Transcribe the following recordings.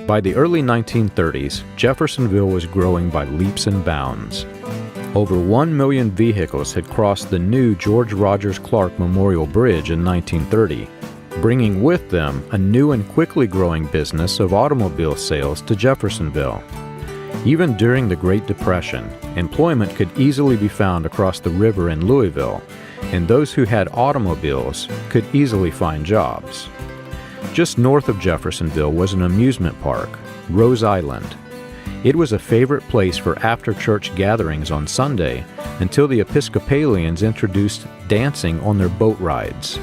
By the early 1930s, Jeffersonville was growing by leaps and bounds. Over 1 million vehicles had crossed the new George Rogers Clark Memorial Bridge in 1930, bringing with them a new and quickly growing business of automobile sales to Jeffersonville. Even during the Great Depression, employment could easily be found across the river in Louisville, and those who had automobiles could easily find jobs. Just north of Jeffersonville was an amusement park, Rose Island. It was a favorite place for after-church gatherings on Sunday until the Episcopalians introduced dancing on their boat rides.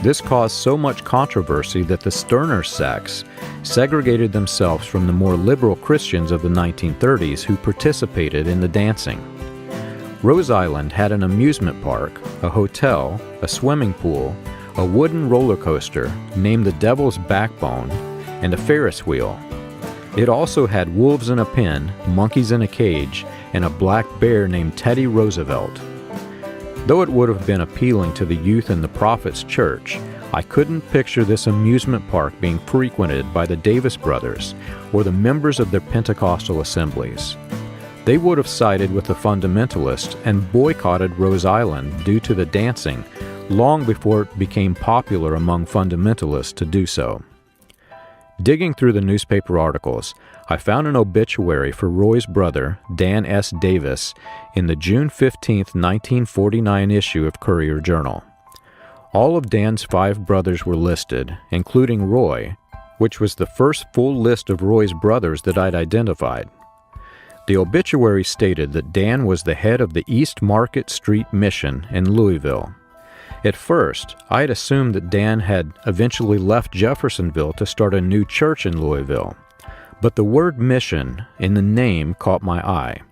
This caused so much controversy that the sterner sects segregated themselves from the more liberal Christians of the 1930s who participated in the dancing. Rose Island had an amusement park, a hotel, a swimming pool, a wooden roller coaster named the Devil's Backbone, and a Ferris wheel. It also had wolves in a pen, monkeys in a cage, and a black bear named Teddy Roosevelt. Though it would have been appealing to the youth in the Prophet's Church, I couldn't picture this amusement park being frequented by the Davis brothers or the members of their Pentecostal assemblies. They would have sided with the fundamentalists and boycotted Rose Island due to the dancing long before it became popular among fundamentalists to do so. Digging through the newspaper articles, I found an obituary for Roy's brother, Dan S. Davis, in the June 15, 1949 issue of Courier-Journal. All of Dan's 5 brothers were listed, including Roy, which was the first full list of Roy's brothers that I'd identified. The obituary stated that Dan was the head of the East Market Street Mission in Louisville. At first, I had assumed that Dan had eventually left Jeffersonville to start a new church in Louisville, but the word mission in the name caught my eye.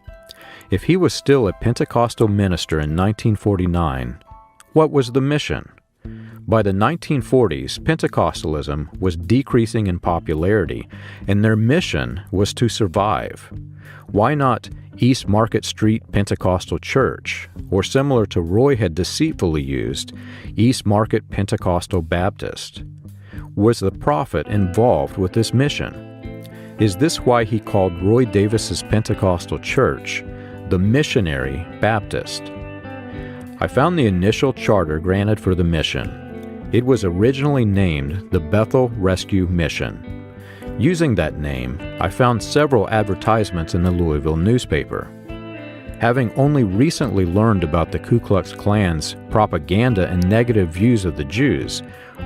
If he was still a Pentecostal minister in 1949, what was the mission? By the 1940s, Pentecostalism was decreasing in popularity, and their mission was to survive. Why not East Market Street Pentecostal Church, or similar to Roy had deceitfully used, East Market Pentecostal Baptist? Was the prophet involved with this mission? Is this why he called Roy Davis's Pentecostal Church the Missionary Baptist? I found the initial charter granted for the mission. It was originally named the Bethel Rescue Mission. Using that name, I found several advertisements in the Louisville newspaper. Having only recently learned about the Ku Klux Klan's propaganda and negative views of the Jews,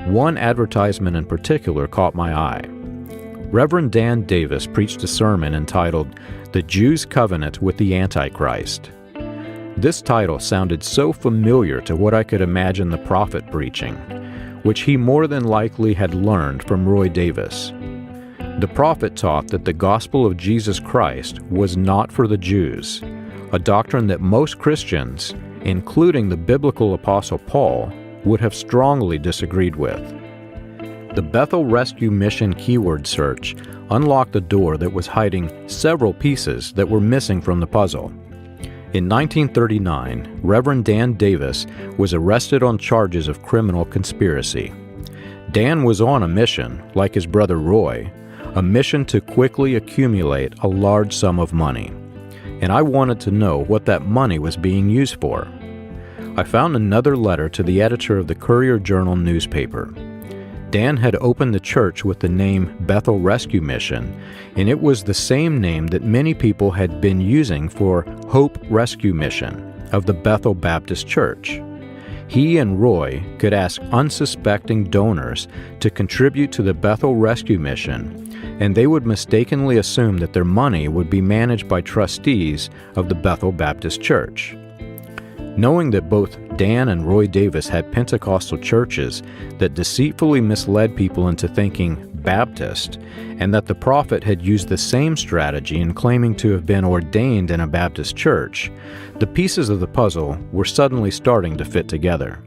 one advertisement in particular caught my eye. Reverend Dan Davis preached a sermon entitled, "The Jews' Covenant with the Antichrist." This title sounded so familiar to what I could imagine the prophet preaching, which he more than likely had learned from Roy Davis. The prophet taught that the gospel of Jesus Christ was not for the Jews, a doctrine that most Christians, including the biblical apostle Paul, would have strongly disagreed with. The Bethel Rescue Mission keyword search unlocked a door that was hiding several pieces that were missing from the puzzle. In 1939, Reverend Dan Davis was arrested on charges of criminal conspiracy. Dan was on a mission, like his brother Roy, a mission to quickly accumulate a large sum of money. And I wanted to know what that money was being used for. I found another letter to the editor of the Courier-Journal newspaper. Dan had opened the church with the name Bethel Rescue Mission, and it was the same name that many people had been using for Hope Rescue Mission of the Bethel Baptist Church. He and Roy could ask unsuspecting donors to contribute to the Bethel Rescue Mission, and they would mistakenly assume that their money would be managed by trustees of the Bethel Baptist Church. Knowing that both Dan and Roy Davis had Pentecostal churches that deceitfully misled people into thinking Baptist, and that the prophet had used the same strategy in claiming to have been ordained in a Baptist church, the pieces of the puzzle were suddenly starting to fit together.